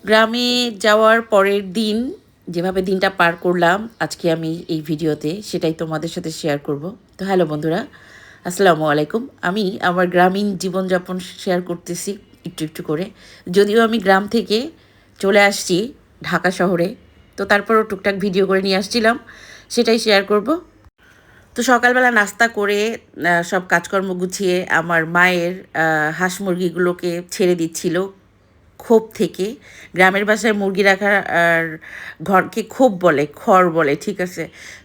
গ্রামে যাওয়ার পরের দিন যেভাবে দিনটা পার করলাম আজকে আমি এই ভিডিওতে সেটাই তোমাদের সাথে শেয়ার করব। তো হ্যালো বন্ধুরা, আসসালামু আলাইকুম। আমি আমার গ্রামীণ জীবনযাপন শেয়ার করতেছি একটু একটু করে। যদিও আমি গ্রাম থেকে চলে আসছি ঢাকা শহরে, তো তারপরও টুকটাক ভিডিও করে নিয়ে আসছিলাম, সেটাই শেয়ার করব। তো সকালবেলা নাস্তা করে সব কাজকর্ম গুছিয়ে আমার মায়ের হাঁস মুরগিগুলোকে ছেড়ে দিচ্ছিল খোপ থেকে। গ্রামের বাসায় মুরগি রাখার আর ঘরকে খোপ বলে, খড় বলে, ঠিক আছে।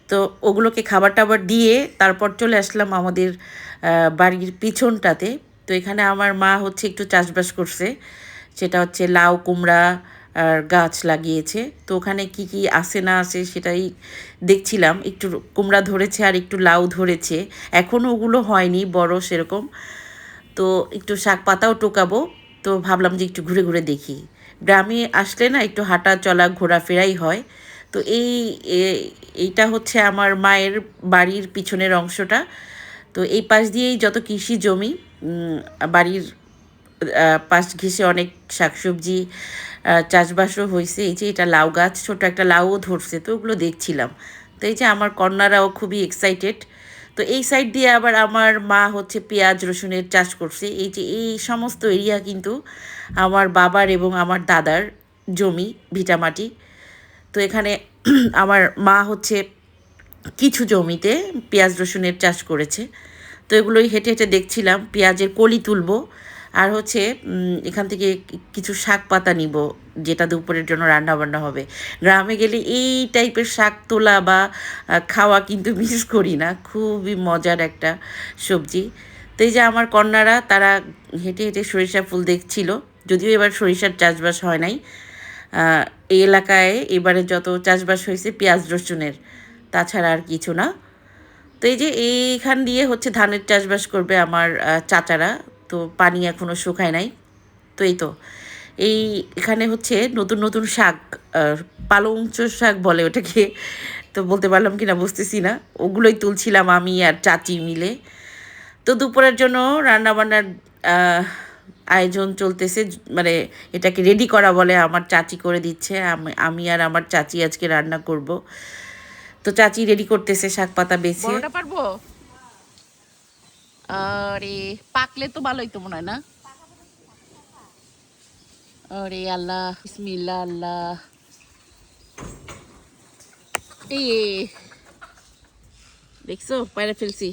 তো ওগুলোকে খাবার টাবার দিয়ে তারপর চলে আসলাম আমাদের বাড়ির পিছনটাতে। তো এখানে আমার মা হচ্ছে একটু চাষবাস করছে, সেটা হচ্ছে লাউ কুমড়া আর গাছ লাগিয়েছে। তো ওখানে কি কি আছে না আছে সেটাই দেখছিলাম। একটু কুমড়া ধরেছে আর একটু লাউ ধরেছে, এখনও ওগুলো হয়নি বড় সেরকম। তো একটু শাক পাতাও টোকাবো, তো ভাবলাম যে একটু ঘুরে ঘুরে দেখি। গ্রামে আসলে না একটু হাঁটা চলা ঘোরাফেরাই হয়। তো এইটা হচ্ছে আমার মায়ের বাড়ির পিছনের অংশটা। তো এই পাশ দিয়েই যত কৃষি জমি, বাড়ির পাশ ঘেঁষে অনেক শাকসবজি চাষবাসও হয়েছে। এই যে এটা লাউ গাছ, ছোট একটা লাউও ধরছে, তো ওগুলো দেখছিলাম। তো এই যে আমার কন্যারাও খুবই এক্সাইটেড। তো এই সাইড দিয়ে আবার আমার মা হচ্ছে পেঁয়াজ রসুনের চাষ করছে। এই যে এই সমস্ত এরিয়া কিন্তু আমার বাবার এবং আমার দাদার জমি, ভিটামাটি। তো এখানে আমার মা হচ্ছে কিছু জমিতে পেঁয়াজ রসুনের চাষ করেছে। তো এগুলোই হেঁটে হেঁটে দেখছিলাম, পেঁয়াজের কলি তুলবো আর হচ্ছে এখান থেকে কিছু শাক পাতা নিব, যেটা দুপুরের জন্য রান্না বান্না হবে। গ্রামে গেলে এই টাইপের শাক তোলা বা খাওয়া কিন্তু মিস করি না, খুবই মজার একটা সবজি। তো এই যে আমার কন্যারা তারা হেঁটে হেঁটে সরিষা ফুল দেখছিল। যদিও এবার সরিষার চাষবাস হয় নাই, এই এলাকায় এবারে যত চাষবাস হয়েছে পেঁয়াজ রসুনের, তাছাড়া আর কিছু না। তো এই যে এইখান দিয়ে হচ্ছে ধানের চাষবাস করবে আমার চাচারা। তো পানি এখনও শুকায় নাই। তো এই তো এখানে হচ্ছে নতুন নতুন শাক, পালংচ শাক বলে ওটাকে, তো বলতে পারলাম কি না বুঝতেছি না। ওগুলোই তুলছিলাম আমি আর চাচি মিলে। তো দুপুরের জন্য রান্নাবান্নার আয়োজন চলতেছে, মানে এটাকে রেডি করা বলে, আমার চাচি করে দিচ্ছে। আমি আর আমার চাচি আজকে রান্না করব। তো চাচি রেডি করতেছে শাক পাতা বেছে। বড়টা পারবো? আরে পাকলে তো ভালোই তো মনে হয় না? আরে আল্লাহ, বিসমিল্লাহ আল্লাহ। এই দেখছো পায়রা ফেলছি।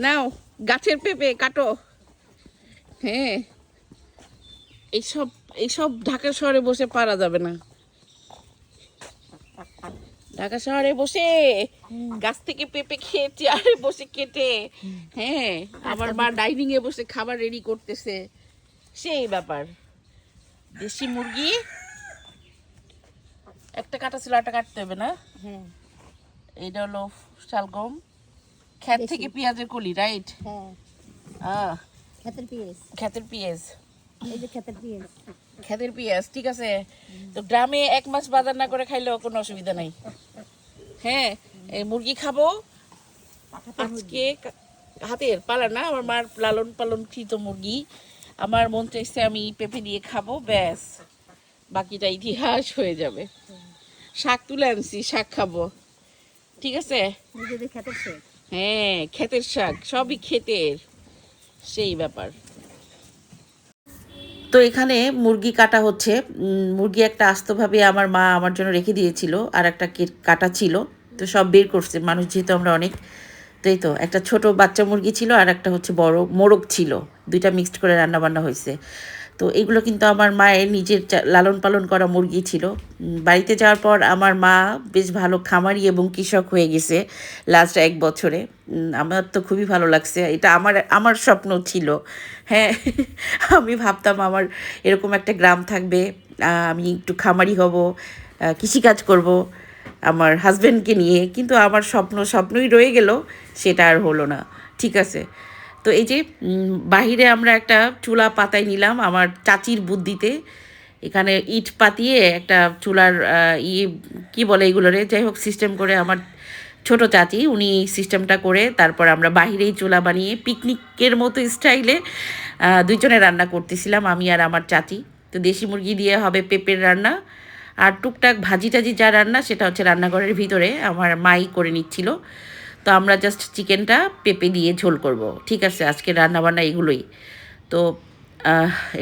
নাও, গাছের পেঁপে কাটো। হ্যাঁ, এইসব এইসব ঢাকা শহরে বসে পারা যাবে না। ঢাকা শহরে বসে গাছ থেকে পেঁপে খেয়ে চেয়ারে বসে কেটে, হ্যাঁ, আমার মা ডাইনিং এ বসে খাবার রেডি করতেছে, সেই ব্যাপার। দেশি মুরগি একটা কাটা ছিল, একটা কাটতে হবে না? হ্যাঁ, এইটা হলো শালগম, ক্ষেত থেকে পেঁয়াজের কলি, রাইট? হ্যাঁ, ক্ষেতের পেঁয়াজ। ক্ষেতের পেঁয়াজ, এই যে ক্ষেতের পেঁয়াজ। ক্ষেতের পেঁয়াজ, ঠিক আছে। তো গ্রামে এক মাস বাজার না করে খাইলেও কোনো অসুবিধা নাই। হ্যাঁ, এই মুরগি খাবো আজকে। হাতের পালা না, আমার মার লালন পালন কৃত মুরগি। আমার মন চাইছে আমি পেঁপে দিয়ে খাবো, ব্যাস, বাকিটা ইতিহাস হয়ে যাবে। শাক তুলে আনছি, শাক খাবো, ঠিক আছে। নিজেদের ক্ষেতের শাক। হ্যাঁ, ক্ষেতের শাক, সবই ক্ষেতের, সেই ব্যাপার। তো এখানে মুরগি কাটা হচ্ছে। মুরগি একটা আস্তভাবে আমার মা আমার জন্য রেখে দিয়েছিল, আর একটা কাটা ছিল। তো সব বের করছে, মানুষ যেহেতু আমরা অনেক। তো এই তো একটা ছোট বাচ্চা মুরগি ছিল আর একটা হচ্ছে বড় মোরগ ছিল, দুইটা মিক্সড করে রান্না বান্না হয়েছে। তো এগুলো কিন্তু আমার মায়ের নিজের লালন পালন করা মুরগি ছিল। বাড়িতে যাওয়ার পর আমার মা বেশ ভালো খামারি এবং কৃষক হয়ে গেছে লাস্ট 1 বছরে। আমার তো খুবই ভালো লাগছে, এটা আমার আমার স্বপ্ন ছিল। হ্যাঁ, আমি ভাবতাম আমার এরকম একটা গ্রাম থাকবে, আমি একটু খামারি হব, কৃষিকাজ করব আমার হাজব্যান্ডকে নিয়ে। কিন্তু আমার স্বপ্নই রয়ে গেল, সেটা আর হলো না, ঠিক আছে। তো এই যে বাহিরে আমরা একটা চুলা পাতায় নিলাম আমার চাচির বুদ্ধিতে। এখানে ইট পাতিয়ে একটা চুলার কী বলে এগুলোরে, যাই হোক সিস্টেম করে আমার ছোট চাচি উনি সিস্টেমটা করে তারপর আমরা বাহিরেই চুলা বানিয়ে পিকনিকের মতো স্টাইলে দুইজনে রান্না করতেছিলাম, আমি আর আমার চাচি। তো দেশি মুরগি দিয়ে হবে পেঁপের রান্না, আর টুকটাক ভাজি টাজি যা রান্না সেটা হচ্ছে রান্নাঘরের ভিতরে আমার মাই করে নিচ্ছিল। তো আমরা জাস্ট চিকেনটা পেঁপে দিয়ে ঝোল করব, ঠিক আছে, আজকে রান্নাবান্না এগুলোই। তো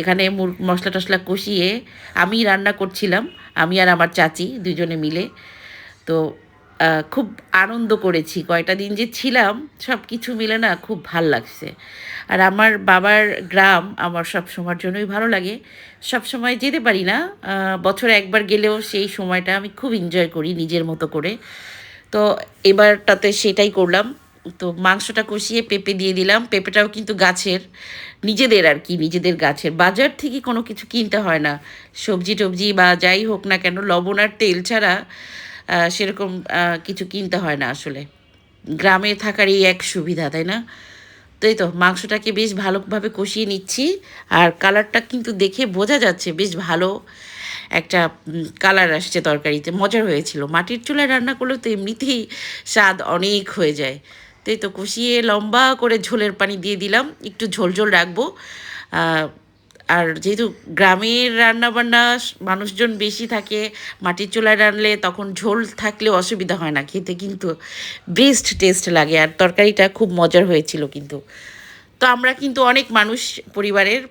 এখানে মশলা টশলা কষিয়ে আমি রান্না করছিলাম, আমি আর আমার চাচি দুজনে মিলে। তো খুব আনন্দ করেছি, কয়টা দিন যে ছিলাম সব কিছু মিলে না খুব ভাল লাগছে। আর আমার বাবার গ্রাম আমার সব সময়ের জন্যই ভালো লাগে, সব সময় যেতে পারি না, বছরে একবার গেলেও সেই সময়টা আমি খুব এনজয় করি নিজের মতো করে। তো এবারটাতে সেটাই করলাম। তো মাংসটা কষিয়ে পেঁপে দিয়ে দিলাম, পেঁপেটাও কিন্তু গাছের, নিজেদের আর কি, নিজেদের গাছের, বাজার থেকে কোনো কিছু কিনতে হয় না। সবজি টবজি বা যাই হোক না কেন, লবণ আর তেল ছাড়া সেরকম কিছু কিনতে হয় না আসলে। গ্রামে থাকার এই এক সুবিধা, তাই না? তো এই তো মাংসটাকে বেশ ভালোভাবে কষিয়ে নিচ্ছি। আর কালারটা কিন্তু দেখে বোঝা যাচ্ছে বেশ ভালো একটা কালার আসছে, তরকারিতে মজার হয়েছিল। মাটির চুলায় রান্না করলে তো এমনিতেই স্বাদ অনেক হয়ে যায়। তো এই তো কষিয়ে লম্বা করে ঝোলের পানি দিয়ে দিলাম, একটু ঝোল ঝোল রাখবো। আর যেহেতু গ্রামের রান্নাবান্না মানুষজন বেশি থাকে, মাটির চুলায় রান্নলে তখন ঝোল থাকলেও অসুবিধা হয় না, খেতে কিন্তু বেস্ট টেস্ট লাগে। আর তরকারিটা খুব মজার হয়েছিল কিন্তু। তো আমরা কিন্তু অনেক মানুষ পরিবারের,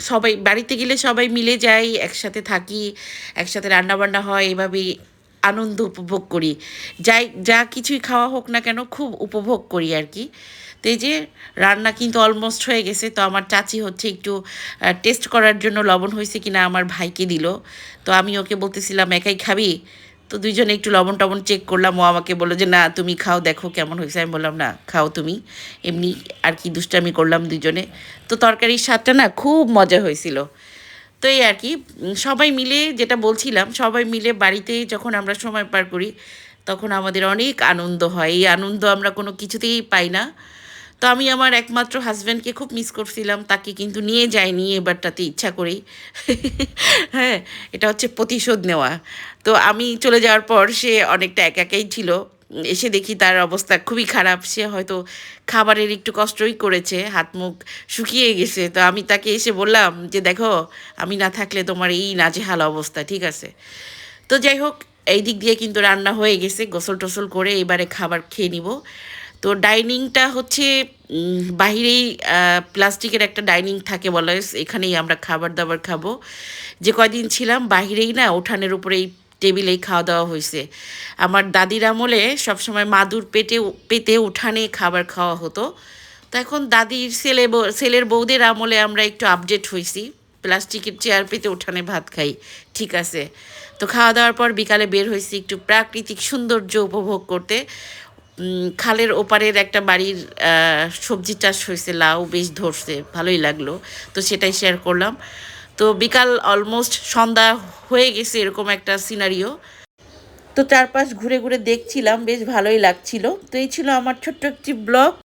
সবাই বাড়িতে গেলে সবাই মিলে যাই, একসাথে থাকি, একসাথে রান্নাবান্না হয়, এভাবেই আনন্দ উপভোগ করি। যাই যা কিছুই খাওয়া হোক না কেন খুব উপভোগ করি আর কি। তো এই যে রান্না কিন্তু অলমোস্ট হয়ে গেছে। তো আমার চাচি হচ্ছে একটু টেস্ট করার জন্য লবণ হয়েছে কিনা আমার ভাইকে দিল। তো আমি ওকে বলতেছিলাম একাই খাবি, তো দুইজনে একটু লবণ টবণ চেক করলাম। ও আমাকে বললো যে না তুমি খাও, দেখো কেমন হয়েছে। আমি বললাম না খাও তুমি, এমনি আর কি দুষ্টামি করলাম দুজনে। তো তরকারির স্বাদটা না খুব মজা হয়েছিল। তো এই আর কি, সবাই মিলে যেটা বলছিলাম, সবাই মিলে বাড়িতে যখন আমরা সময় পার করি তখন আমাদের অনেক আনন্দ হয়। এই আনন্দ আমরা কোনো কিছুতেই পাই না। তো আমি আমার একমাত্র হাজব্যান্ডকে খুব মিস করছিলাম, তাকে কিন্তু নিয়ে যাইনি এবারটাতে ইচ্ছা করেই। হ্যাঁ, এটা হচ্ছে প্রতিশোধ নেওয়া। তো আমি চলে যাওয়ার পর সে অনেকটা একা একাই ছিল। এসে দেখি তার অবস্থা খুবই খারাপ, সে হয়তো খাবারের একটু কষ্টই করেছে, হাত মুখ শুকিয়ে গেছে। তো আমি তাকে এসে বললাম যে দেখো আমি না থাকলে তোমার এই নাজেহাল অবস্থা, ঠিক আছে। তো যাই হোক, এই দিক দিয়ে কিন্তু রান্না হয়ে গেছে, গোসল টোসল করে এবারে খাবার খেয়ে নিব। তো ডাইনিংটা হচ্ছে বাহিরেই প্লাস্টিকের একটা ডাইনিং থাকে বলে, এখানেই আমরা খাবার দাবার খাবো। যে কয়দিন ছিলাম বাহিরেই না, উঠানের উপরেই টেবিলেই খাওয়া দাওয়া হয়েছে। আমার দাদির আমলে সবসময় মাদুর পেতে উঠানে খাবার খাওয়া হতো। তো এখন দাদির ছেলের বউদের আমলে আমরা একটু আপডেট হয়েছি, প্লাস্টিকের চেয়ার পেতে উঠানে ভাত খাই, ঠিক আছে। তো খাওয়া দাওয়ার পর বিকালে বের হয়েছি একটু প্রাকৃতিক সৌন্দর্য উপভোগ করতে। খালের ওপারের একটা বাড়ির সবজি চাষ হয়েছে, লাউ বেশ ধরছে, ভালোই লাগলো। তো সেটাই শেয়ার করলাম। তো বিকাল অলমোস্ট সন্ধ্যা হয়ে গেছে, এরকম একটা সিনারিও। তো চারপাশ ঘুরে ঘুরে দেখছিলাম, বেশ ভালোই লাগছিল। তো এই ছিল আমার ছোট্ট একটি ব্লগ।